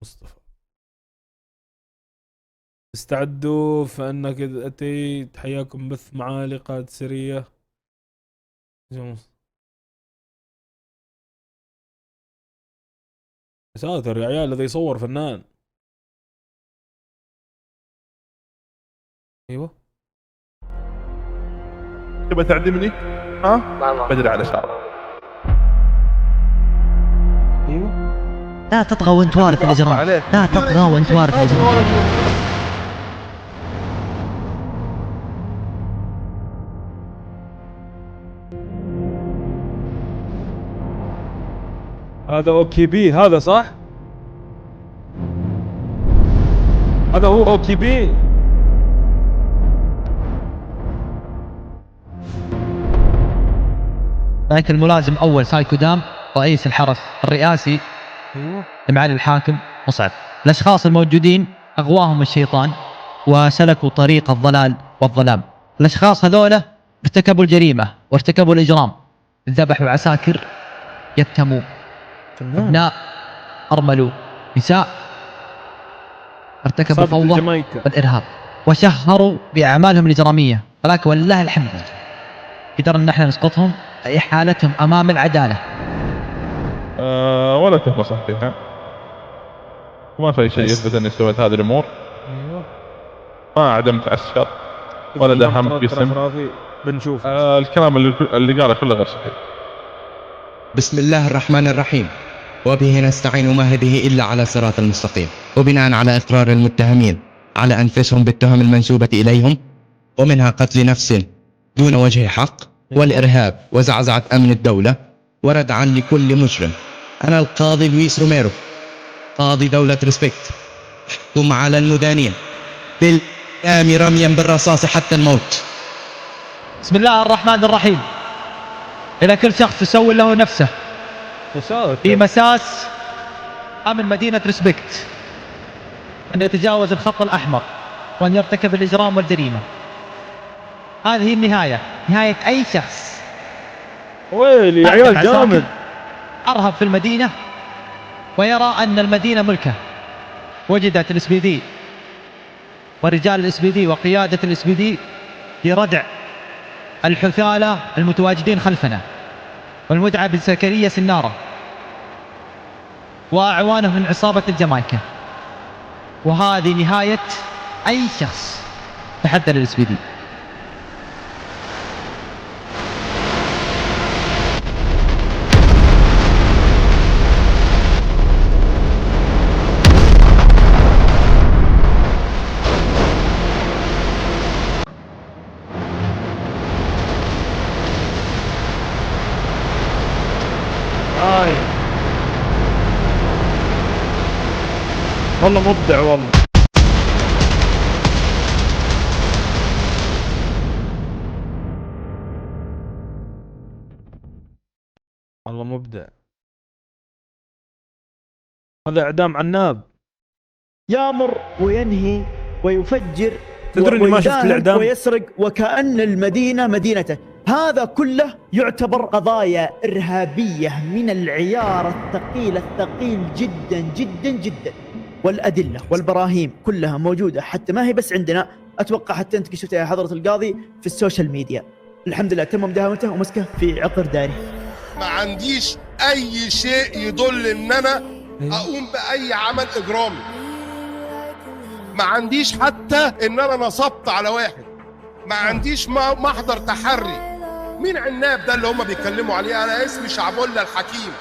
مصطفى. استعدوا فإنك إذ أتيت حياكم بث معالقة سرية. ساتر يا عيال، الذي يصور فنان. ايوه تبى تعدمني؟ ها؟ بدري على شعرك. ايوه لا تطغى وانت وارث الاجرام، لا تطغى وانت وارث الاجرام. هذا اوكي بي، هذا صح؟ هذا هو اوكي بي. ذاك الملازم اول سايكو دام رئيس الحرس الرئاسي ايوه لمعالي الحاكم مصعب. الاشخاص الموجودين اغواهم الشيطان وسلكوا طريق الضلال والظلام. الاشخاص هذولا ارتكبوا الجريمه وارتكبوا الاجرام، ذبحوا عساكر يتموا ابناء، ارملوا نساء، ارتكبوا فوضى والارهاب وشهروا باعمالهم الاجراميه. ولكن ولله الحمد قدرنا نحن نسقطهم في حالتهم امام العداله. ولا تهمة صحتها، وما في شيء يثبت اني سويت هذه الامور. ايوه ما عدمت عسكر ولا دهمت جسم. بنشوف الكلام اللي قاله كله غير صحيح. بسم الله الرحمن الرحيم، وبه نستعين، وما هذه إلا على صراط المستقيم. وبناء على إقرار المتهمين على أنفسهم بالتهم المنسوبة إليهم، ومنها قتل نفس دون وجه حق، والإرهاب وزعزعة أمن الدولة، وردعا لكل مجرم، أنا القاضي لويس روميرو قاضي دولة ريسبكت أحكم على المدانين بالإعدام رميا بالرصاص حتى الموت. بسم الله الرحمن الرحيم. إلى كل شخص يسوي له نفسه في مساس أمن مدينة ريسبكت أن يتجاوز الخط الأحمر وأن يرتكب الإجرام والجريمة. هذه هي النهاية، نهاية أي شخص ويلي يا عيال جامد أرهب في المدينة ويرى أن المدينة ملكه. وجدت الاس بي دي ورجال الاس بي دي وقيادة الاس بي دي لردع الحثالة المتواجدين خلفنا، والمدعى بزكريا سنارة وأعوانه من عصابة الجمايكا. وهذه نهاية أي شخص تحدى للاس بي دي. والله مبدع والله. والله مبدع. هذا اعدام عناب، يامر وينهي ويفجر تدري اني ما شفت الاعدام ويسرق وكأن المدينة مدينته. هذا كله يعتبر قضايا إرهابية من العيار الثقيل جدا جدا جدا، والأدلة والبراهين كلها موجودة، حتى ما هي بس عندنا، أتوقع حتى أنت شفتها يا حضرة القاضي في السوشيال ميديا. الحمد لله تم مداهمته ومسكه في عقر داري. ما عنديش أي شيء يدل إن أنا أقوم بأي عمل إجرامي. ما عنديش حتى إن أنا نصبت على واحد. ما عنديش محضر تحري. مين عناب ده اللي هم بيتكلموا عليه؟ أنا اسمي شعبولة الحكيم،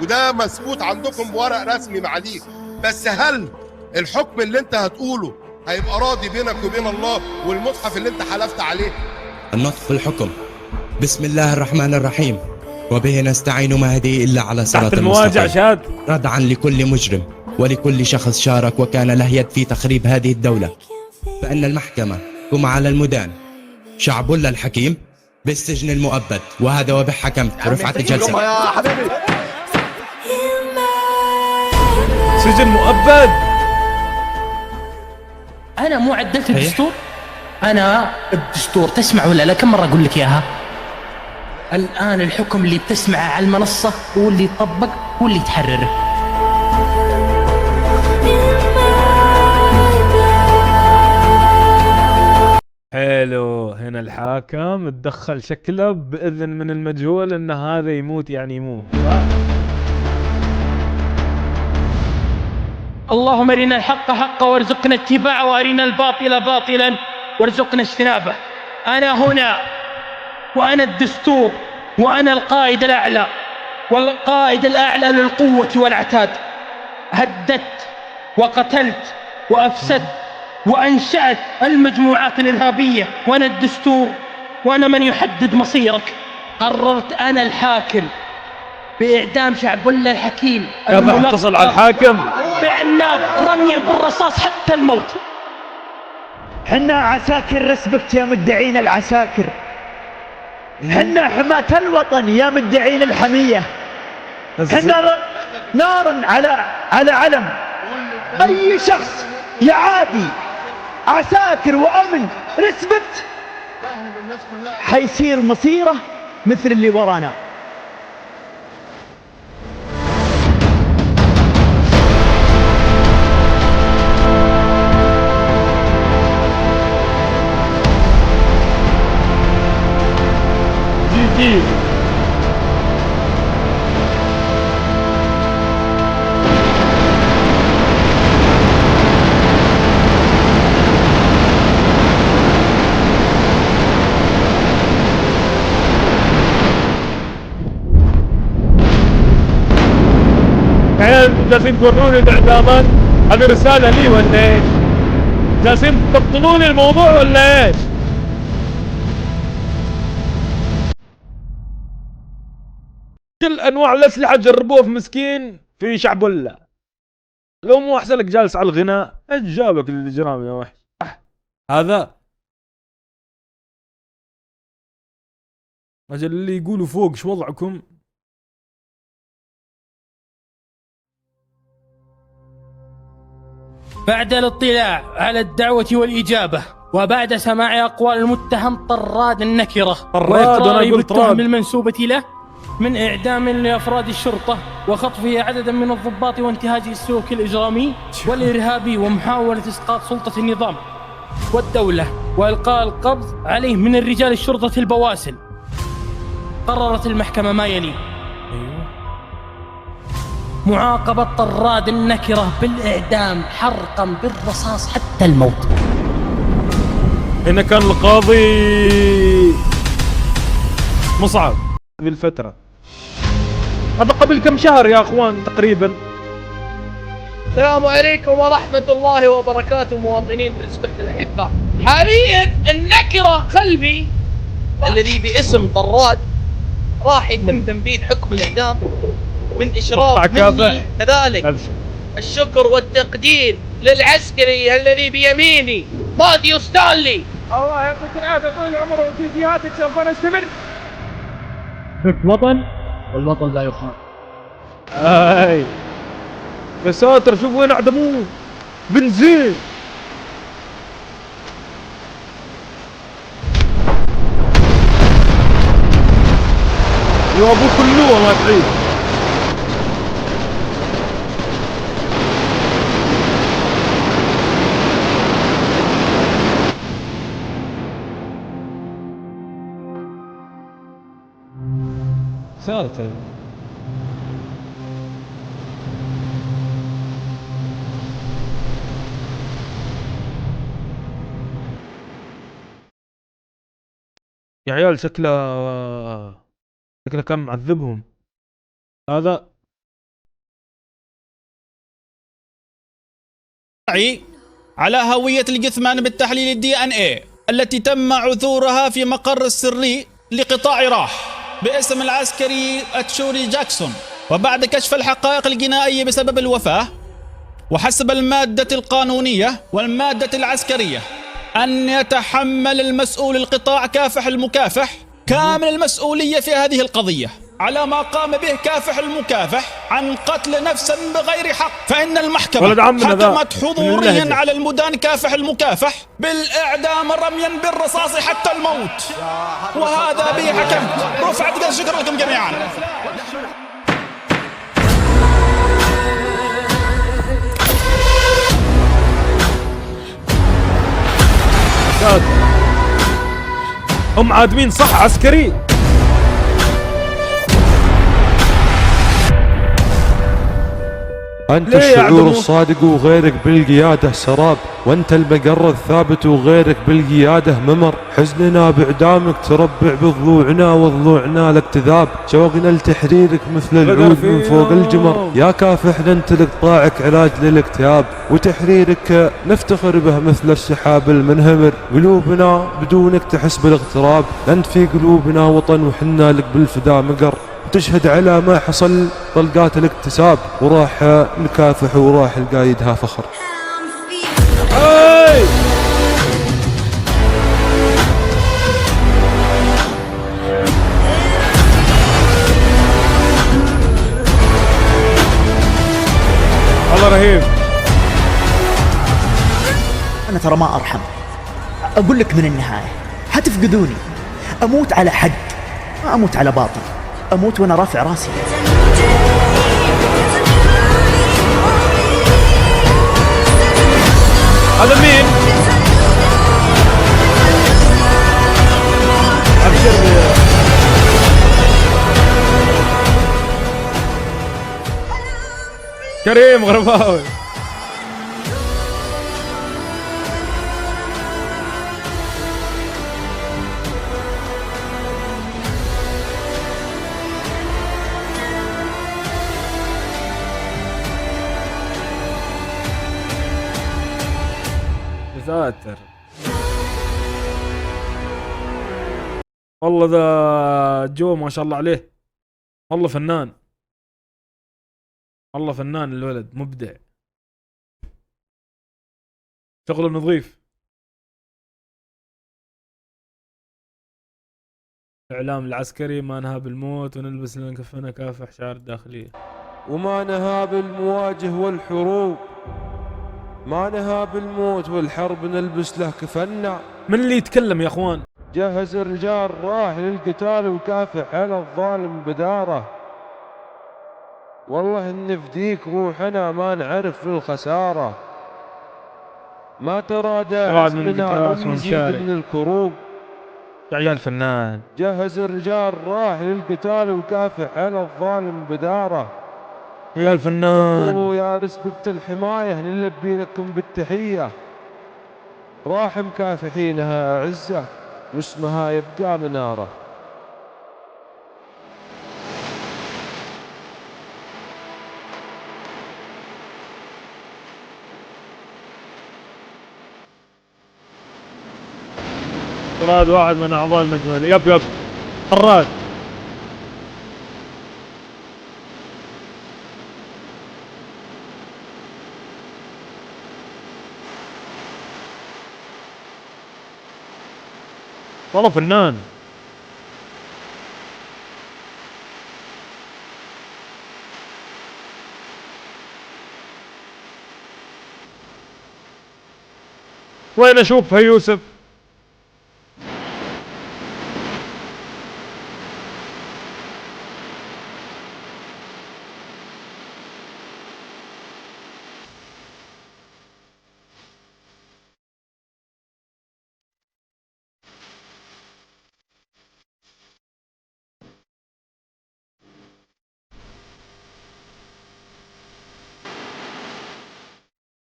وده مثبوت عندكم بورق رسمي معليك. بس هل الحكم اللي أنت هتقوله هيبقى راضي بينك وبين الله والمصحف اللي أنت حلفت عليه؟ النطق بالحكم. بسم الله الرحمن الرحيم، وبه نستعين، ما هذه إلا على صراط المواجع شاد، ردعا لكل مجرم ولكل شخص شارك وكان له يد في تخريب هذه الدولة، فإن المحكمة تحكم على المدان شعبولة الحكيم بالسجن المؤبد، وهذا وبه حكمت ورفعت الجلسة. يا حبيبي سجن مؤبد. أنا مو عدلت الدستور؟ أنا الدستور تسمع ولا لا؟ كم مرة أقول لك إياها؟ الآن الحكم اللي بتسمعه على المنصة هو اللي يطبق، هو اللي يتحرر. حلو. هنا الحاكم تدخل شكله بإذن من المجهول ان هذا يموت يعني يموت. اللهم ارنا الحق حقا وارزقنا اتباعه وارنا الباطل باطلا وارزقنا اجتنابه. انا هنا وانا الدستور وانا القائد الاعلى والقائد الاعلى للقوة والعتاد. هددت وقتلت وافسدت وانشأت المجموعات الارهابية، وانا الدستور وانا من يحدد مصيرك. قررت انا الحاكم باعدام شعبولة الحكيم كيف اتصل على الحاكم؟ بعناق رمي بالرصاص حتى الموت. حنا عساكر رسبكت يا مدعين العساكر، حنا حماة الوطن يا مدعين الحمية، حنا نار على علم. أي شخص يعادي عساكر وأمن رسبكت حيصير مصيره مثل اللي ورانا. يعني جالسين توروني الاعدامات؟ هذه رسالة لي ولا ايش؟ جالسين تبطلون الموضوع ولا ايش؟ كل انواع الاسلحة جربوها في مسكين في شعبولة. لو مو احسن لك جالس على الغناء، ايش جابك للاجرام يا وحش؟ هذا اجل اللي يقولوا فوق شو وضعكم؟ بعد الاطلاع على الدعوة والإجابة وبعد سماع أقوال المتهم طراد النكرة وإقراره بالتهم المنسوبة له من إعدام لأفراد الشرطة وخطفه عددا من الضباط وانتهاج السلوك الإجرامي والإرهابي ومحاولة إسقاط سلطة النظام والدولة وإلقاء القبض عليه من الرجال الشرطة البواسل، قررت المحكمة ما يلي: معاقبة طراد النكرة بالإعدام حرقا بالرصاص حتى الموت. هنا كان القاضي مصعب هذه الفترة، هذا قبل كم شهر يا اخوان تقريبا. السلام عليكم ورحمة الله وبركاته مواطنين برسبكت الأحباء. حاليا النكرة خلفي الذي باسم طراد راح يتم تنفيذ حكم الإعدام من إشراف مني. كذلك الشكر والتقدير للعسكري الذي بيميني ماثيو ستانلي. الله يعطيك العافية طول العمر وفيديوهاتك سوف نستمر. وطن والوطن لا يخان. يا ساتر شوف وين اعدموه بنزين. يا ابو كلوه ما تعيد. ساتر يا عيال شكله كان معذبهم هذا. على هوية الجثمان بالتحليل DNA التي تم عثورها في مقر السري لقطاع راح باسم العسكري أتشوري جاكسون. وبعد كشف الحقائق الجنائية بسبب الوفاة وحسب المادة القانونية والمادة العسكرية أن يتحمل المسؤول القطاع كافح المكافح كامل المسؤولية في هذه القضية على ما قام به كافح المكافح عن قتل نفس بغير حق. فإن المحكمة حكمت حضوريا على المدان كافح المكافح بالإعدام رميا بالرصاص حتى الموت، وهذا به حكمت. رفعت قد شكرا لكم جميعا. هم عادمين صح عسكري. أنت ليه الشعور يعدموا؟ الصادق وغيرك بالقيادة سراب، وأنت المقر الثابت وغيرك بالقيادة ممر. حزننا بإعدامك تربع بضلوعنا وضلوعنا لك تذاب، شوقنا لتحريرك مثل العود من فوق الجمر. يا كافح ننتلق طاعك علاج للاكتئاب، وتحريرك نفتخر به مثل السحاب المنهمر. قلوبنا بدونك تحس بالاغتراب، أنت في قلوبنا وطن وحنا لك بالفدا مقر. تشهد على ما حصل طلقات الاكتساب، وراح نكافح وراح القايدها فخر. هاي والله رهيب. أنا ترى ما أرحم، أقول لك من النهاية حتفقدوني. أموت على حق، ما أموت على باطل، أموت وأنا رافع راسي. هذا مين؟ أبشر كريم غرباوي. ساتر والله ذا جو ما شاء الله عليه، والله فنان، والله فنان الولد مبدع، شغله نظيف. الإعلام العسكري ما نهاب الموت ونلبس لنا كفنا كافح شعار الداخلية. وما نهاب المواجه والحروب، ما نهاب الموت والحرب نلبس له كفنا. من اللي يتكلم يا اخوان؟ جهز الرجال راح للقتال وكافح على الظالم بداره، والله نفديك روحنا ما نعرف الخسارة. ما ترادى عزمنا أن يزيد من الكروب، يا عيال فنان. جهز الرجال راح للقتال وكافح على الظالم بداره. يا الفنان قولوا يا رسبة الحماية نلبي لكم بالتحية، راح مكافحينها أعزة واسمها يبقى منارة. طراد واحد من اعضاء المجموعة. يب طراد. والله فنان. وين اشوفها يوسف؟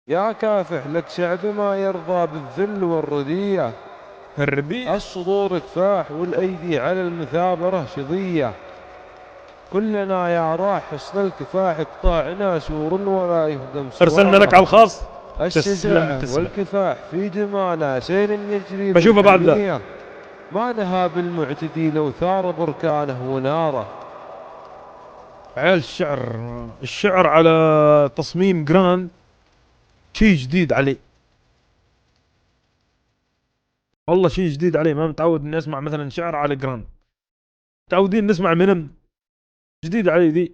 يا كافح لك شعب ما يرضى بالذل والردية، الردية الصدور كفاح والأيدي على المثابرة شظية. كلنا يا راح حصن الكفاح قطاعنا سور ولا يهدم سواره. ارسلنا لك على الخاص. الشجاع والكفاح في دمانا سير يجري بشوفه بعد ذا. ما نهاب المعتدي لو ثار بركانه وناره. عيال الشعر على تصميم جراند شيء جديد علي، والله شيء جديد علي. ما متعود اني اسمع مثلا شعر على جراند، متعودين نسمع منم. جديد علي ذي.